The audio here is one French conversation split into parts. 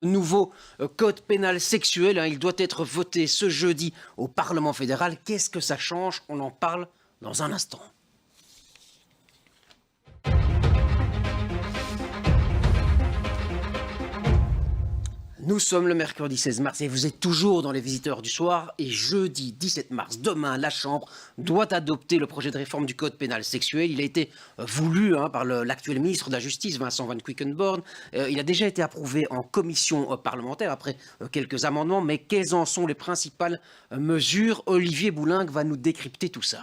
Nouveau code pénal sexuel, hein, il doit être voté ce jeudi au Parlement fédéral. Qu'est-ce que ça change? On en parle dans un instant. Nous sommes le mercredi 16 mars et vous êtes toujours dans les visiteurs du soir. Et jeudi 17 mars, demain, la Chambre doit adopter le projet de réforme du code pénal sexuel. Il a été voulu par l'actuel ministre de la Justice, Vincent Van Quickenborne. Il a déjà été approuvé en commission parlementaire après quelques amendements. Mais quelles en sont les principales mesures? Olivier Boulingue va nous décrypter tout ça.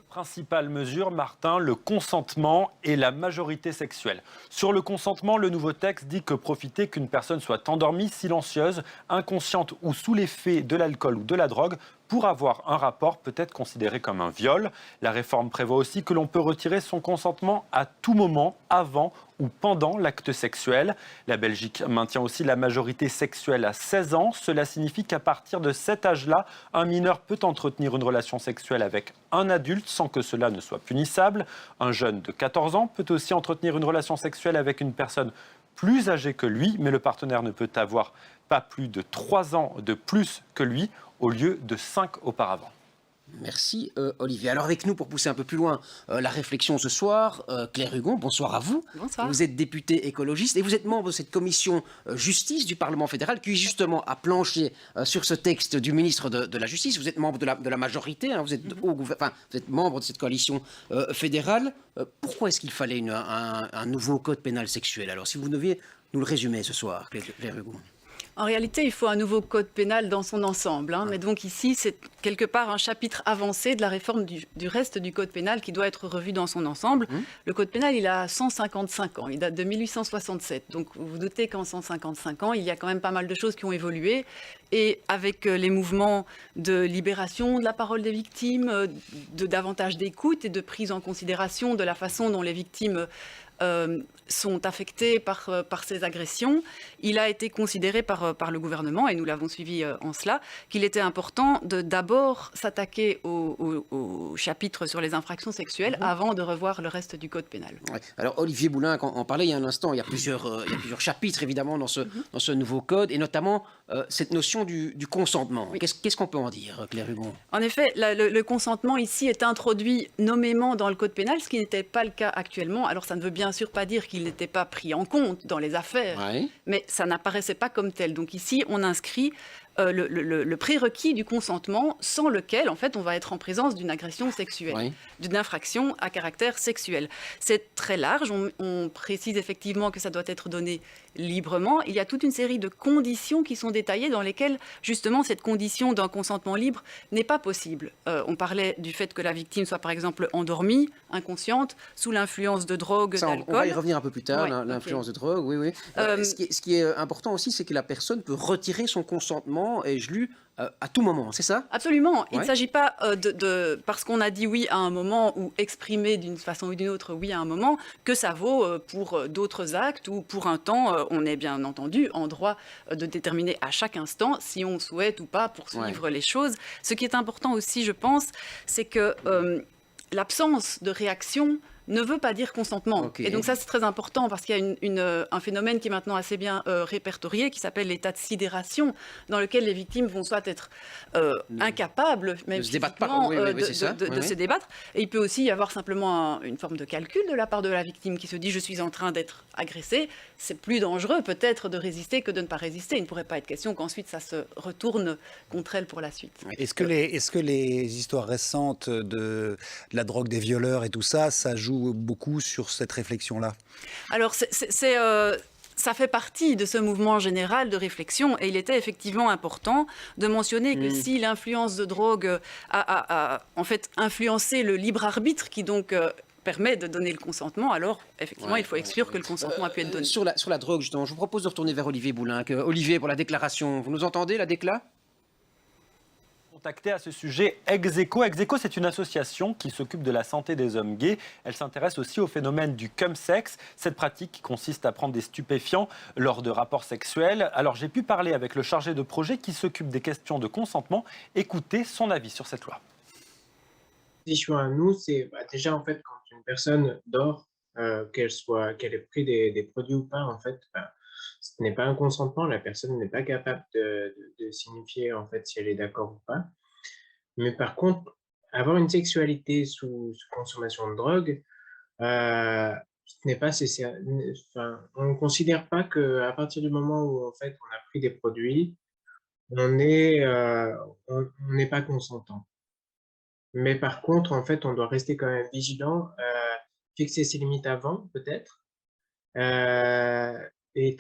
Principale mesure, Martin, le consentement et la majorité sexuelle. Sur le consentement, le nouveau texte dit que profiter qu'une personne soit endormie, silencieuse, inconsciente ou sous l'effet de l'alcool ou de la drogue pour avoir un rapport peut être considéré comme un viol. La réforme prévoit aussi que l'on peut retirer son consentement à tout moment, avant ou pendant l'acte sexuel. La Belgique maintient aussi la majorité sexuelle à 16 ans. Cela signifie qu'à partir de cet âge-là, un mineur peut entretenir une relation sexuelle avec un adulte sans que cela ne soit punissable. Un jeune de 14 ans peut aussi entretenir une relation sexuelle avec une personne plus âgée que lui, mais le partenaire ne peut avoir pas plus de 3 ans de plus que lui, au lieu de 5 auparavant. Merci Olivier. Alors avec nous pour pousser un peu plus loin la réflexion ce soir, Claire Hugon, bonsoir à vous. Bonsoir. Vous êtes députée écologiste et vous êtes membre de cette commission justice du Parlement fédéral qui justement a planché sur ce texte du ministre de la Justice. Vous êtes membre de la majorité, hein, vous êtes vous êtes membre de cette coalition fédérale. Pourquoi est-ce qu'il fallait un nouveau code pénal sexuel? Alors si vous deviez nous le résumer ce soir, Claire Hugon. En réalité, il faut un nouveau code pénal dans son ensemble. Mais donc ici, c'est quelque part un chapitre avancé de la réforme du reste du code pénal qui doit être revu dans son ensemble. Le code pénal, il a 155 ans. Il date de 1867. Donc vous vous doutez qu'en 155 ans, il y a quand même pas mal de choses qui ont évolué. Et avec les mouvements de libération de la parole des victimes, de davantage d'écoute et de prise en considération de la façon dont les victimes sont affectés par ces agressions, il a été considéré par le gouvernement, et nous l'avons suivi en cela, qu'il était important de d'abord s'attaquer au chapitre sur les infractions sexuelles avant de revoir le reste du code pénal. Ouais. Alors Olivier Boulin en parlait il y a un instant, il y a plusieurs chapitres évidemment dans ce nouveau code, et notamment cette notion du consentement. Oui. Qu'est-ce qu'on peut en dire, Claire Hugon? En effet, le consentement ici est introduit nommément dans le code pénal, ce qui n'était pas le cas actuellement. Alors ça ne veut bien sûr pas dire qu'il n'était pas pris en compte dans les affaires, mais ça n'apparaissait pas comme tel. Donc ici, on inscrit le prérequis du consentement sans lequel, en fait, on va être en présence d'une agression sexuelle, d'une infraction à caractère sexuel. C'est très large. On précise effectivement que ça doit être donné librement. Il y a toute une série de conditions qui sont détaillées dans lesquelles, justement, cette condition d'un consentement libre n'est pas possible. On parlait du fait que la victime soit, par exemple, endormie, inconsciente, sous l'influence de drogue, d'alcool. On va y revenir un peu plus tard, l'influence de drogue, oui. Ce qui est important aussi, c'est que la personne peut retirer son consentement, ai-je lu, à tout moment, c'est ça? Absolument. Il ne s'agit pas parce qu'on a dit oui à un moment ou exprimé d'une façon ou d'une autre oui à un moment, que ça vaut pour d'autres actes ou pour un temps. On est bien entendu en droit de déterminer à chaque instant si on souhaite ou pas poursuivre les choses. Ce qui est important aussi, je pense, c'est que l'absence de réaction ne veut pas dire consentement. Et donc ça, c'est très important parce qu'il y a un phénomène qui est maintenant assez bien répertorié, qui s'appelle l'état de sidération, dans lequel les victimes vont soit être incapables, même physiquement, de se débattre. Et il peut aussi y avoir simplement une forme de calcul de la part de la victime qui se dit « je suis en train d'être agressée ». C'est plus dangereux peut-être de résister que de ne pas résister. Il ne pourrait pas être question qu'ensuite ça se retourne contre elle pour la suite. Est-ce que les histoires récentes de la drogue des violeurs et tout ça, ça joue beaucoup sur cette réflexion-là? Alors, ça fait partie de ce mouvement général de réflexion, et il était effectivement important de mentionner que si l'influence de drogue a en fait influencé le libre arbitre qui donc permet de donner le consentement, alors effectivement il faut exclure que le consentement a pu être donné. Sur la drogue, justement, je vous propose de retourner vers Olivier Boulingue. Olivier, pour la déclaration, vous nous entendez, la décla? Contacté à ce sujet Execo. Execo, c'est une association qui s'occupe de la santé des hommes gays. Elle s'intéresse aussi au phénomène du cum-sex, cette pratique qui consiste à prendre des stupéfiants lors de rapports sexuels. Alors j'ai pu parler avec le chargé de projet qui s'occupe des questions de consentement. Écoutez son avis sur cette loi. La position à nous, c'est déjà en fait quand une personne dort, qu'elle ait pris des produits ou pas, en fait, ce n'est pas un consentement, la personne n'est pas capable de signifier en fait si elle est d'accord ou pas. Mais par contre, avoir une sexualité sous consommation de drogue, ce n'est pas enfin, on ne considère pas qu'à partir du moment où en fait on a pris des produits, on n'est pas consentant. Mais par contre, en fait, on doit rester quand même vigilant, fixer ses limites avant peut-être, et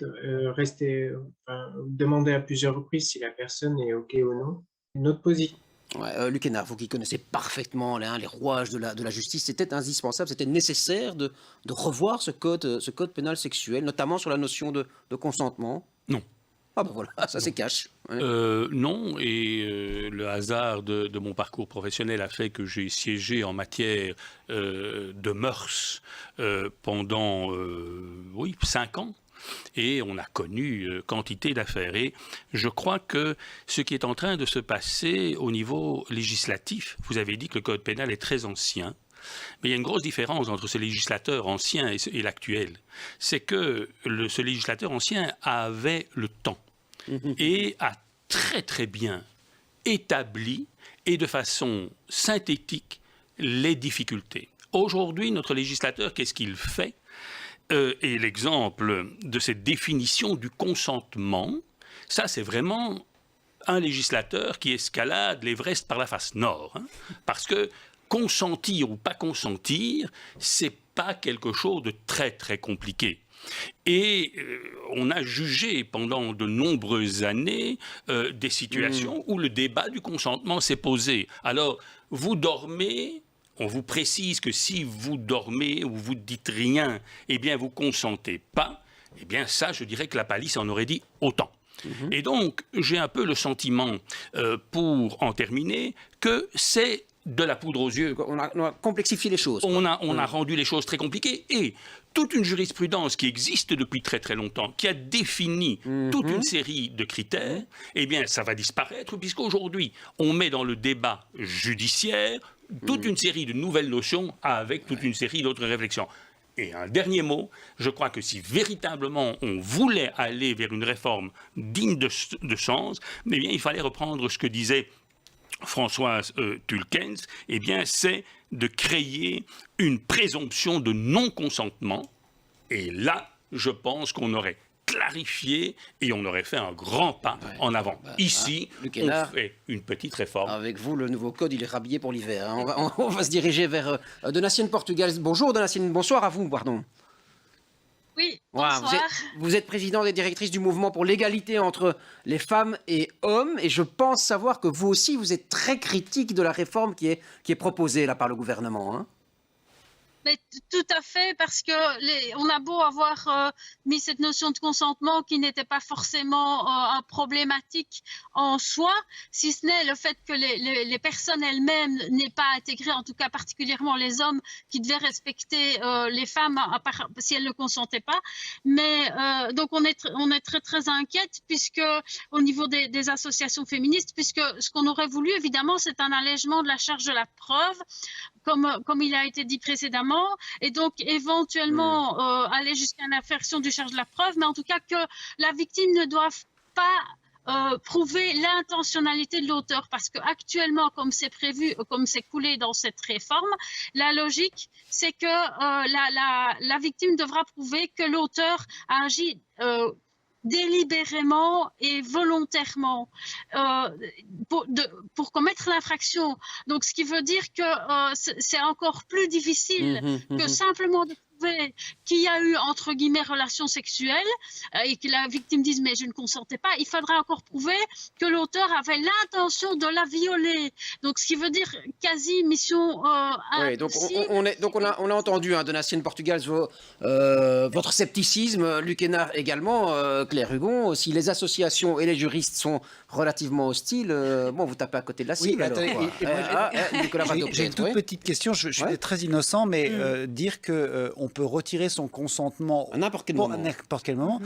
rester, enfin, demander à plusieurs reprises si la personne est OK ou non. Notre position. Ouais, Luc Hénard, vous qui connaissez parfaitement les rouages de la justice, c'était indispensable, c'était nécessaire de revoir ce code pénal sexuel, notamment sur la notion de consentement. Non. Ah ben voilà, ça c'est cash. Ouais. Non, et le hasard de mon parcours professionnel a fait que j'ai siégé en matière de mœurs pendant 5 ans. Et on a connu quantité d'affaires. Et je crois que ce qui est en train de se passer au niveau législatif, vous avez dit que le code pénal est très ancien, mais il y a une grosse différence entre ce législateur ancien et l'actuel. C'est que ce législateur ancien avait le temps et a très très bien établi et de façon synthétique les difficultés. Aujourd'hui, notre législateur, qu'est-ce qu'il fait ? Et l'exemple de cette définition du consentement, ça c'est vraiment un législateur qui escalade l'Everest par la face nord. Hein, parce que consentir ou pas consentir, c'est pas quelque chose de très très compliqué. Et on a jugé pendant de nombreuses années des situations où le débat du consentement s'est posé. Alors, vous dormez... On vous précise que si vous dormez ou vous dites rien, eh bien vous consentez pas. Eh bien ça, je dirais que la palisse en aurait dit autant. Et donc, j'ai un peu le sentiment, pour en terminer, que c'est de la poudre aux yeux. On a complexifié les choses. On a rendu les choses très compliquées. Et toute une jurisprudence qui existe depuis très très longtemps, qui a défini toute une série de critères, eh bien ça va disparaître, puisqu'aujourd'hui, on met dans le débat judiciaire toute une série de nouvelles notions avec toute une série d'autres réflexions. Et un dernier mot, je crois que si véritablement on voulait aller vers une réforme digne de sens, eh bien il fallait reprendre ce que disait Françoise Tulkens, eh bien c'est de créer une présomption de non-consentement. Et là, je pense qu'on aurait clarifié et on aurait fait un grand pas en avant. Ici, on fait une petite réforme. Avec vous, le nouveau code, il est rhabillé pour l'hiver. Hein. On va se diriger vers Donatienne Portugal. Bonjour Donatienne, bonsoir à vous, pardon. Oui, Voilà, bonsoir. vous êtes présidente et directrice du mouvement pour l'égalité entre les femmes et hommes. Et je pense savoir que vous aussi, vous êtes très critique de la réforme qui est proposée là par le gouvernement. Hein. Mais tout à fait, parce que on a beau avoir mis cette notion de consentement qui n'était pas forcément problématique en soi, si ce n'est le fait que les personnes elles-mêmes n'aient pas intégré, en tout cas particulièrement les hommes qui devaient respecter les femmes si elles ne consentaient pas. Mais donc on est très très inquiète puisque au niveau des associations féministes, puisque ce qu'on aurait voulu évidemment c'est un allègement de la charge de la preuve, comme il a été dit précédemment, et donc éventuellement aller jusqu'à une inversion du charge de la preuve, mais en tout cas que la victime ne doive pas prouver l'intentionnalité de l'auteur, parce qu'actuellement, comme c'est prévu, comme c'est coulé dans cette réforme, la logique, c'est que la victime devra prouver que l'auteur a agi délibérément et volontairement pour commettre l'infraction. Donc, ce qui veut dire que c'est encore plus difficile que simplement de prouver qu'il y a eu, entre guillemets, relation sexuelle et que la victime dise « mais je ne consentais pas », il faudra encore prouver que l'auteur avait l'intention de la violer. Donc, ce qui veut dire quasi mission oui, donc on a entendu, hein, Donatienne Portugal, votre scepticisme, Luc Hénard également, Claire Hugon. Si les associations et les juristes sont relativement hostiles, bon, vous tapez à côté de la cible. J'ai une toute petite question, je suis très innocent, mais dire qu'on peut retirer son consentement à n'importe quel moment.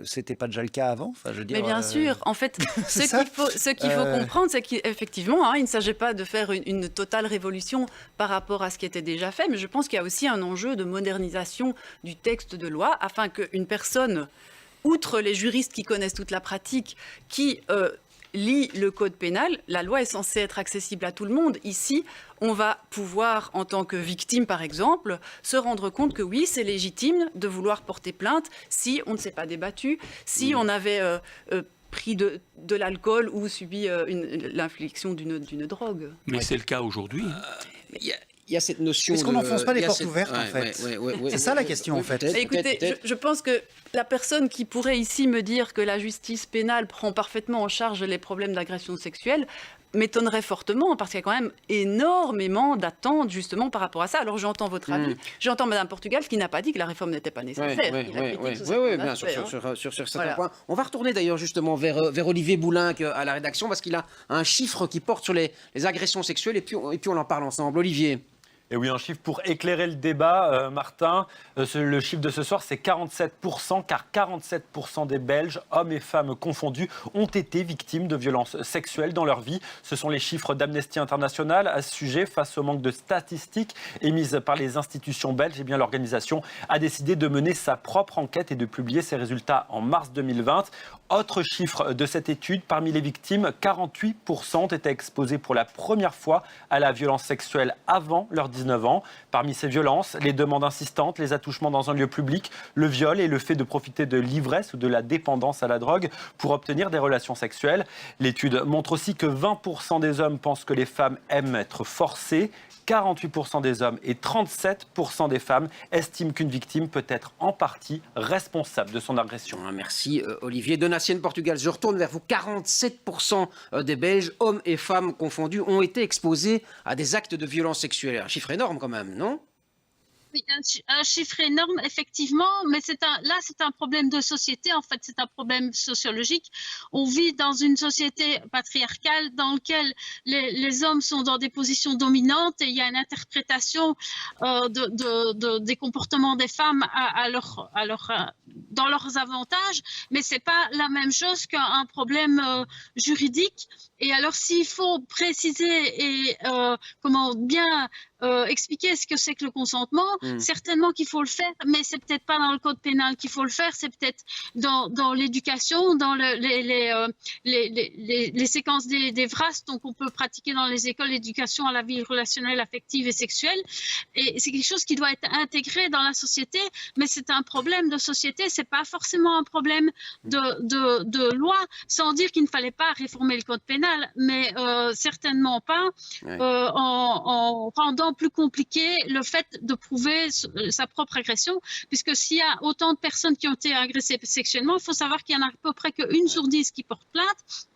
C'était pas déjà le cas avant. Enfin, je veux dire, mais bien sûr, en fait, ce qu'il faut comprendre, c'est qu'effectivement, il ne s'agit pas de faire une totale révolution par rapport à ce qui était déjà fait, mais je pense qu'il y a aussi un enjeu de modernisation du texte de loi afin qu'une personne outre les juristes qui connaissent toute la pratique, qui lit le code pénal, la loi est censée être accessible à tout le monde. Ici, on va pouvoir, en tant que victime par exemple, se rendre compte que oui, c'est légitime de vouloir porter plainte si on ne s'est pas débattu, si on avait pris de l'alcool ou subi l'infliction d'une drogue. Mais c'est le cas aujourd'hui. Il y a cette notion. Est-ce qu'on de- n'enfonce pas les il y a portes cette- ouvertes, en ouais, fait ouais, C'est ça la question, en fait. Peut-être, Écoutez, peut-être. je pense que la personne qui pourrait ici me dire que la justice pénale prend parfaitement en charge les problèmes d'agression sexuelle m'étonnerait fortement, parce qu'il y a quand même énormément d'attentes justement par rapport à ça. Alors j'entends votre avis, j'entends Madame Portugal qui n'a pas dit que la réforme n'était pas nécessaire. Oui, Il a critiqué sous certains bien sûr, aspects, sur certains Voilà. points. On va retourner d'ailleurs justement vers Olivier Boulinck à la rédaction, parce qu'il a un chiffre qui porte sur les agressions sexuelles, et puis on en parle ensemble. Olivier. Et oui, un chiffre pour éclairer le débat, Martin. Le chiffre de ce soir, c'est 47%, car 47% des Belges, hommes et femmes confondus, ont été victimes de violences sexuelles dans leur vie. Ce sont les chiffres d'Amnesty International à ce sujet. Face au manque de statistiques émises par les institutions belges, eh bien, l'organisation a décidé de mener sa propre enquête et de publier ses résultats en mars 2020. Autre chiffre de cette étude, parmi les victimes, 48% ont été exposés pour la première fois à la violence sexuelle avant leur 19 ans. Parmi ces violences, les demandes insistantes, les attouchements dans un lieu public, le viol et le fait de profiter de l'ivresse ou de la dépendance à la drogue pour obtenir des relations sexuelles. L'étude montre aussi que 20% des hommes pensent que les femmes aiment être forcées. 48% des hommes et 37% des femmes estiment qu'une victime peut être en partie responsable de son agression. Merci Olivier. Donatienne Portugal, je retourne vers vous. 47% des Belges, hommes et femmes confondus, ont été exposés à des actes de violence sexuelle. Un chiffre énorme quand même, non ? Oui, un chiffre énorme, effectivement, mais c'est un problème de société, en fait, c'est un problème sociologique. On vit dans une société patriarcale dans laquelle les hommes sont dans des positions dominantes et il y a une interprétation des comportements des femmes dans leurs avantages, mais c'est pas la même chose qu'un problème juridique. Et alors, s'il faut préciser et bien expliquer ce que c'est que le consentement, certainement qu'il faut le faire, mais c'est peut-être pas dans le code pénal qu'il faut le faire, c'est peut-être dans l'éducation, dans les séquences des VRAS, donc on peut pratiquer dans les écoles l'éducation à la vie relationnelle, affective et sexuelle. Et c'est quelque chose qui doit être intégré dans la société, mais c'est un problème de société, c'est pas forcément un problème de loi, sans dire qu'il ne fallait pas réformer le code pénal, mais certainement pas en rendant plus compliqué le fait de prouver sa propre agression, puisque s'il y a autant de personnes qui ont été agressées sexuellement, il faut savoir qu'il y en a à peu près qu'une sur 10 qui portent plainte.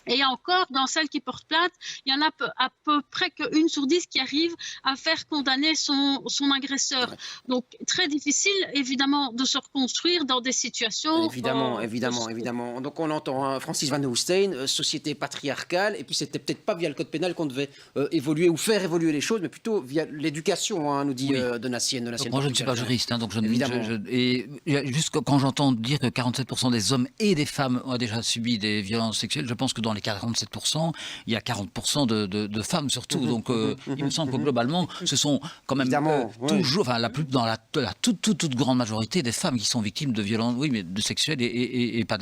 Et encore, dans celles qui portent plainte, il y en a à peu près qu'une sur 10 qui arrive à faire condamner son agresseur. Ouais. Donc, très difficile, évidemment, de se reconstruire dans des situations... Évidemment. Donc, on entend hein, Francis Van Hoestein, société patriarcale, et puis c'était peut-être pas via le code pénal qu'on devait évoluer ou faire évoluer les choses, mais plutôt via l'éducation, hein, nous dit Donatienne. Moi, je ne suis pas juriste, hein, donc et juste quand j'entends dire que 47% des hommes et des femmes ont déjà subi des violences sexuelles, je pense que dans les 47%, il y a 40% de femmes surtout. Donc, il me semble que globalement, ce sont quand même toujours, enfin, dans la toute grande majorité des femmes qui sont victimes de violences, oui, mais de sexuelles et pas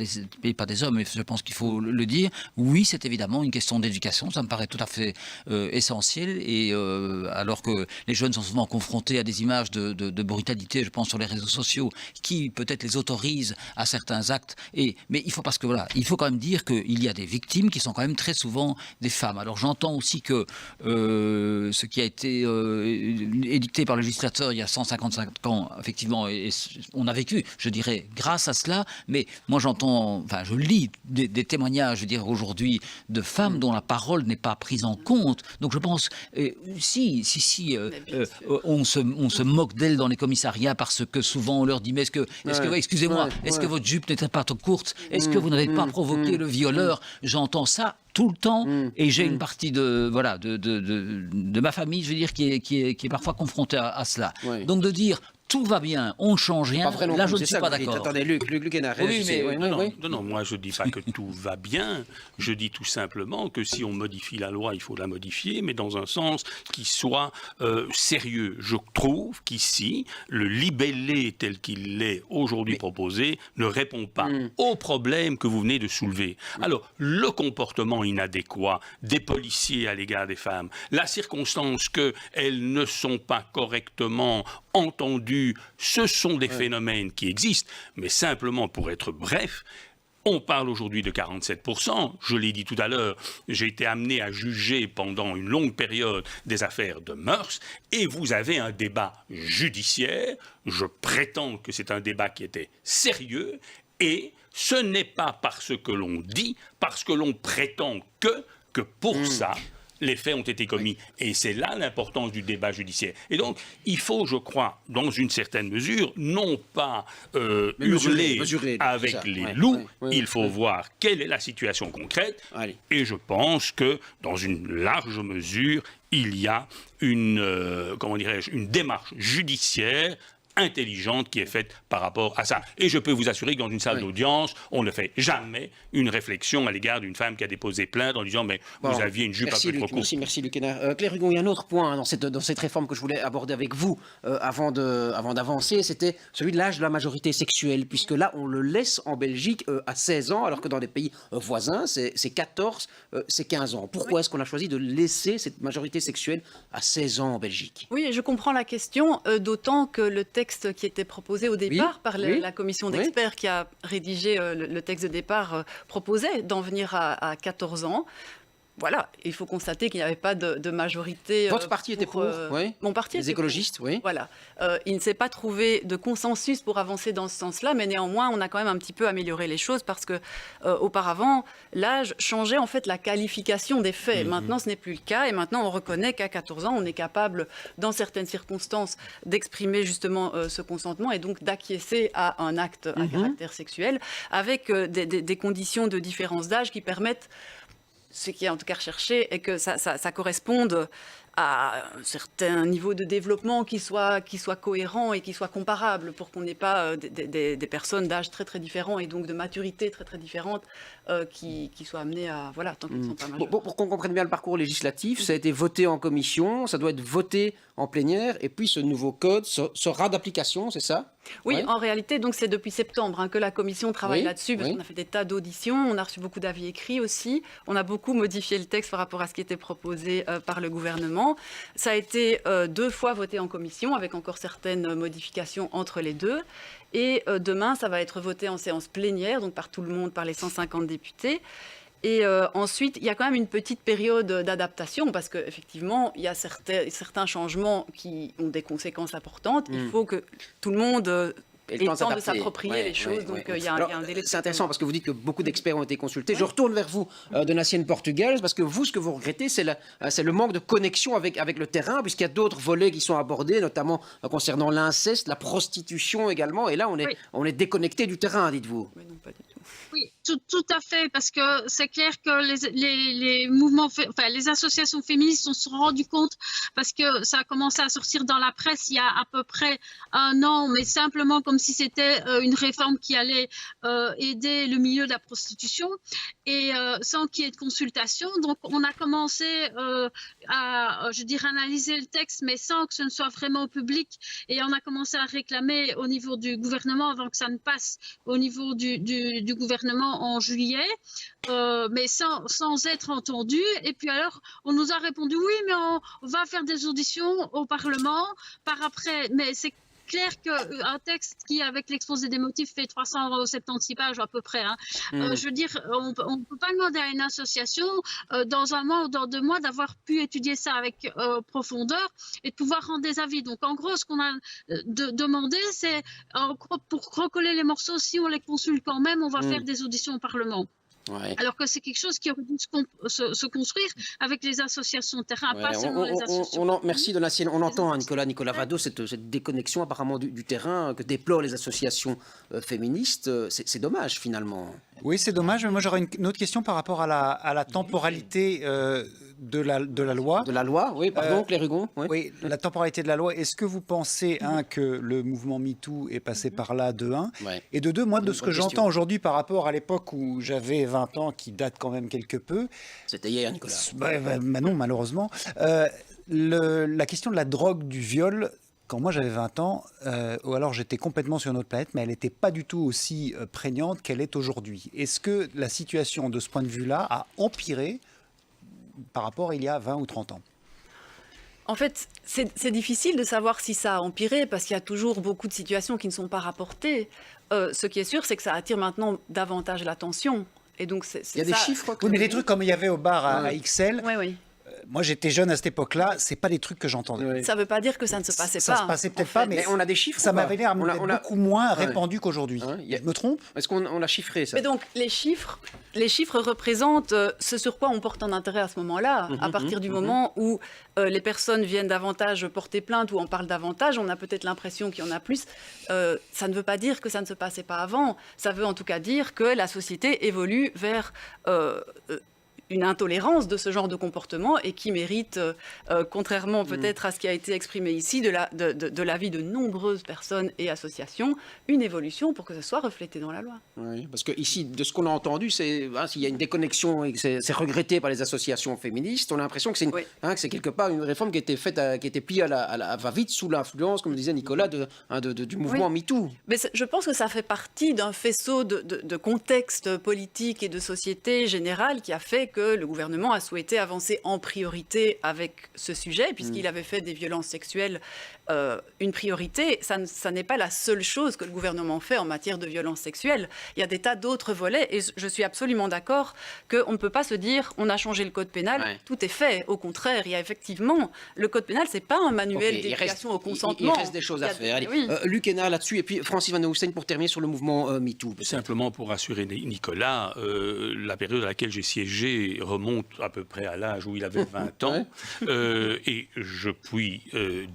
des hommes. Et je pense qu'il faut le dire. Oui, c'est évidemment une question d'éducation. Ça me paraît tout à fait essentiel. Et alors que les jeunes sont souvent confrontés à des images de brutalité, je pense, sur les réseaux sociaux, qui peut-être les autorisent à certains actes. Mais il faut quand même dire qu'il y a des victimes qui sont quand même très souvent des femmes. Alors j'entends aussi que ce qui a été édicté par le législateur il y a 155 ans, effectivement, et on a vécu, je dirais, grâce à cela, mais moi je lis des témoignages, je veux dire, aujourd'hui, de femmes dont la parole n'est pas prise en compte. Donc je pense, on se moque d'elles dans les commissariats parce que souvent on leur dit, mais est-ce que votre jupe n'était pas trop courte? Est-ce que vous n'avez pas provoqué le violeur? J'entends ça tout le temps et j'ai une partie de ma famille, je veux dire, qui est parfois confrontée à cela. Donc de dire tout va bien, on ne change rien, Pas vrai non là plus, je ne c'est suis ça pas que vous dites. d'accord. Attendez, Luc Hénard, Oui, réagissez. mais- Non, moi je ne dis pas que tout va bien, je dis tout simplement que si on modifie la loi, il faut la modifier, mais dans un sens qui soit sérieux. Je trouve qu'ici, le libellé tel qu'il est aujourd'hui proposé ne répond pas au problème que vous venez de soulever. Alors, le comportement inadéquat des policiers à l'égard des femmes, la circonstance qu'elles ne sont pas correctement entendues, ce sont des phénomènes qui existent, mais simplement pour être bref, on parle aujourd'hui de 47%. Je l'ai dit tout à l'heure, j'ai été amené à juger pendant une longue période des affaires de mœurs, et vous avez un débat judiciaire. Je prétends que c'est un débat qui était sérieux, et ce n'est pas parce que l'on dit, parce que l'on prétend que pour ça, les faits ont été commis. Et c'est là l'importance du débat judiciaire. Et donc, il faut, je crois, dans une certaine mesure, non pas hurler avec ça. les loups, Ouais, il faut voir quelle est la situation concrète. Allez. Et je pense que, dans une large mesure, il y a une, une démarche judiciaire intelligente qui est faite par rapport à ça. Et je peux vous assurer que dans une salle d'audience, on ne fait jamais une réflexion à l'égard d'une femme qui a déposé plainte en disant « mais vous aviez une jupe un peu trop courte ». Merci Luc Hénard. Claire Hugon, il y a un autre point dans cette réforme que je voulais aborder avec vous avant d'avancer, c'était celui de l'âge de la majorité sexuelle, puisque là, on le laisse en Belgique à 16 ans, alors que dans les pays voisins, c'est 14, c'est 15 ans. Pourquoi est-ce qu'on a choisi de laisser cette majorité sexuelle à 16 ans en Belgique? Oui, je comprends la question, d'autant que le texte qui était proposé au départ par la commission d'experts qui a rédigé le texte de départ proposait d'en venir à 14 ans. Voilà, il faut constater qu'il n'y avait pas de majorité. Votre parti était pour, oui. Mon parti Les était écologistes, pour. oui. Voilà. Il ne s'est pas trouvé de consensus pour avancer dans ce sens-là, mais néanmoins, on a quand même un petit peu amélioré les choses parce que auparavant, l'âge changeait en fait la qualification des faits. Maintenant, ce n'est plus le cas et maintenant, on reconnaît qu'à 14 ans, on est capable, dans certaines circonstances, d'exprimer justement ce consentement et donc d'acquiescer à un acte à caractère sexuel avec des conditions de différence d'âge qui permettent, ce qui est en tout cas recherché, est que ça corresponde à un certain niveau de développement qui soit cohérent et qui soit comparable pour qu'on n'ait pas des personnes d'âge très très différents et donc de maturité très très différentes qui soient amenées à... Voilà, tant qu'ils ne sont pas majeurs. Pour qu'on comprenne bien le parcours législatif, ça a été voté en commission, ça doit être voté en plénière, et puis ce nouveau code sera d'application, c'est ça? Oui, Ouais. en réalité, donc c'est depuis septembre que la commission travaille Oui, là-dessus, parce oui. qu'on a fait des tas d'auditions, on a reçu beaucoup d'avis écrits aussi, on a beaucoup modifié le texte par rapport à ce qui était proposé par le gouvernement. Ça a été 2 fois voté en commission, avec encore certaines modifications entre les deux. Et demain, ça va être voté en séance plénière, donc par tout le monde, par les 150 députés. Et ensuite, il y a quand même une petite période d'adaptation parce qu'effectivement, il y a certains changements qui ont des conséquences importantes. Il faut que tout le monde ait le temps de s'adapter. s'approprier les choses. Donc, il y a un délai de C'est intéressant parce que vous dites que beaucoup d'experts ont été consultés. Je retourne vers vous, Donatienne portugaise, parce que vous, ce que vous regrettez, c'est le manque de connexion avec le terrain, puisqu'il y a d'autres volets qui sont abordés, notamment concernant l'inceste, la prostitution également. Et là, on est déconnecté du terrain, dites-vous. Mais non, pas du tout. Oui, tout à fait, parce que c'est clair que les mouvements, enfin les associations féministes se sont rendus compte, parce que ça a commencé à sortir dans la presse il y a à peu près 1 an, mais simplement comme si c'était une réforme qui allait aider le milieu de la prostitution, et sans qu'il y ait de consultation. Donc on a commencé à, je dirais, analyser le texte, mais sans que ce ne soit vraiment public, et on a commencé à réclamer au niveau du gouvernement avant que ça ne passe au niveau du gouvernement en juillet, mais sans être entendu. Et puis alors, on nous a répondu oui, mais on va faire des auditions au Parlement par après. Mais c'est clair qu'un texte qui, avec l'exposé des motifs, fait 376 pages à peu près. Je veux dire, on ne peut pas demander à une association dans 1 mois ou dans 2 mois d'avoir pu étudier ça avec profondeur et de pouvoir rendre des avis. Donc en gros, ce qu'on a demandé, c'est pour recoller les morceaux, si on les consulte quand même, on va faire des auditions au Parlement. Ouais. Alors que c'est quelque chose qui aurait dû se construire avec les associations de terrain, pas seulement les associations. Merci Donatienne. On entend, Nicolas Vado, cette déconnexion apparemment du terrain que déplorent les associations féministes. C'est dommage finalement. Oui, c'est dommage, mais moi j'aurais une autre question par rapport à la temporalité de la loi. De la loi, oui, pardon, Claire Hugon. Oui. Oui, la temporalité de la loi. Est-ce que vous pensez, que le mouvement MeToo est passé par là, de 1 Ouais. et de 2, moi, de Bonne ce que question. j'entends aujourd'hui par rapport à l'époque où j'avais 20 ans, qui date quand même quelque peu, C'était hier, Nicolas. non, malheureusement, la question de la drogue, du viol, quand moi j'avais 20 ans, ou alors j'étais complètement sur une autre planète, mais elle n'était pas du tout aussi prégnante qu'elle est aujourd'hui. Est-ce que la situation de ce point de vue-là a empiré par rapport à il y a 20 ou 30 ans? En fait, c'est difficile de savoir si ça a empiré parce qu'il y a toujours beaucoup de situations qui ne sont pas rapportées. Ce qui est sûr, c'est que ça attire maintenant davantage l'attention. Et donc, Il y a des chiffres. Oui, mais des trucs comme il y avait au bar à XL, Oui, oui. moi j'étais jeune à cette époque-là, c'est pas des trucs que j'entendais. Oui. Ça ne veut pas dire que ça ne se passait Ça pas. se passait peut-être en pas, fait. mais Mais on a des chiffres. ça ou pas m'avait l'air d'être beaucoup moins répandu qu'aujourd'hui. Hein, Je me trompe? Est-ce qu'on l'a chiffré, ça? Mais donc, les chiffres représentent ce sur quoi on porte un intérêt à ce moment-là. À partir du moment où les personnes viennent davantage porter plainte ou en parlent davantage, on a peut-être l'impression qu'il y en a plus. Ça ne veut pas dire que ça ne se passait pas avant. Ça veut en tout cas dire que la société évolue vers une intolérance de ce genre de comportement et qui mérite, contrairement peut-être à ce qui a été exprimé ici, de l'avis de nombreuses personnes et associations, une évolution pour que ce soit reflété dans la loi. Oui, parce que ici, de ce qu'on a entendu, c'est s'il y a une déconnexion et que c'est regretté par les associations féministes, on a l'impression que c'est Oui. que c'est quelque part une réforme qui a été faite, qui a été pliée à la va-vite sous l'influence, comme disait Nicolas, du mouvement MeToo. Mais je pense que ça fait partie d'un faisceau de contexte politique et de société générale qui a fait que le gouvernement a souhaité avancer en priorité avec ce sujet, puisqu'il avait fait des violences sexuelles une priorité. Ça n'est pas la seule chose que le gouvernement fait en matière de violences sexuelles. Il y a des tas d'autres volets et je suis absolument d'accord qu'on ne peut pas se dire on a changé le code pénal, tout est fait. Au contraire, il y a effectivement, le code pénal, c'est pas un manuel d'éducation au consentement. Il reste des choses à faire. Allez, Oui. Luc Hénard là-dessus, et puis Francis Van Hoosten pour terminer sur le mouvement MeToo. Simplement pour rassurer Nicolas, la période à laquelle j'ai siégé remonte à peu près à l'âge où il avait 20 ans. Et je puis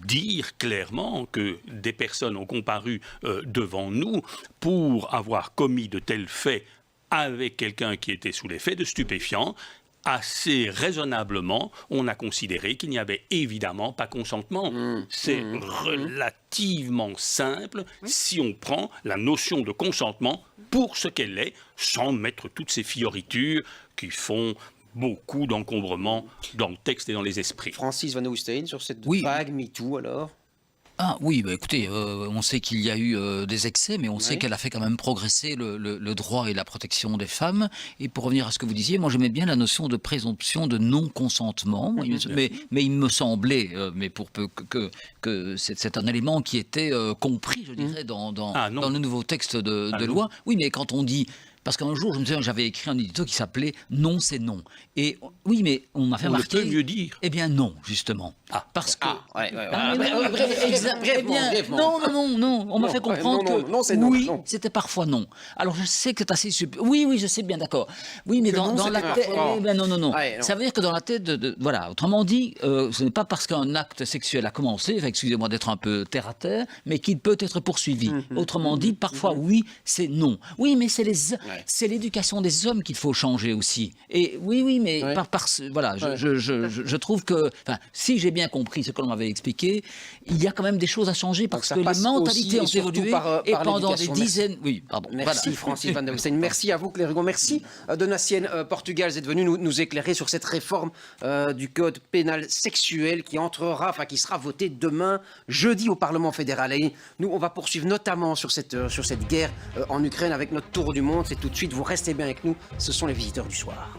dire clairement que des personnes ont comparu devant nous pour avoir commis de tels faits avec quelqu'un qui était sous l'effet de stupéfiants. Assez raisonnablement, on a considéré qu'il n'y avait évidemment pas consentement. C'est relativement simple si on prend la notion de consentement pour ce qu'elle est, sans mettre toutes ces fioritures qui font beaucoup d'encombrement dans le texte et dans les esprits. Francis Van Hoosten sur cette Oui. vague MeToo alors. Ah oui, bah écoutez, on sait qu'il y a eu des excès, mais on sait qu'elle a fait quand même progresser le droit et la protection des femmes. Et pour revenir à ce que vous disiez, moi j'aimais bien la notion de présomption de non-consentement, mais il me semblait, mais pour peu que c'est un élément qui était compris, je dirais, dans le nouveau texte de loi. Oui, mais quand on dit... Parce qu'un jour, je me souviens, j'avais écrit un édito qui s'appelait « Non, c'est non ». Et oui, mais on m'a fait remarquer... On ne peut mieux dire. Eh bien non, justement. Parce que... Brièvement. Non, on m'a fait comprendre que non, oui, non. c'était parfois non. Alors je sais que c'est assez... Oui, je sais bien, d'accord. Oui, mais dans la tête... Non. Ouais, non. Ça veut dire que dans la tête Voilà, autrement dit, ce n'est pas parce qu'un acte sexuel a commencé, enfin, excusez-moi d'être un peu terre-à-terre, mais qu'il peut être poursuivi. Autrement dit, parfois, oui, c'est non. Oui, mais c'est l'éducation des hommes qu'il faut changer aussi. Et oui, mais voilà, je trouve que, si j'ai bien compris ce que l'on m'avait expliqué, il y a quand même des choses à changer parce que les mentalités ont évolué et pendant des dizaines... Oui, pardon. Merci Francis Van Hoosten. Merci à vous Claire Hugon. Merci Donatienne Portugal d'être venue nous éclairer sur cette réforme du code pénal sexuel qui sera votée demain, jeudi au Parlement fédéral. Et nous, on va poursuivre notamment sur cette guerre en Ukraine avec notre tour du monde. C'est tout de suite. Vous restez bien avec nous. Ce sont les visiteurs du soir.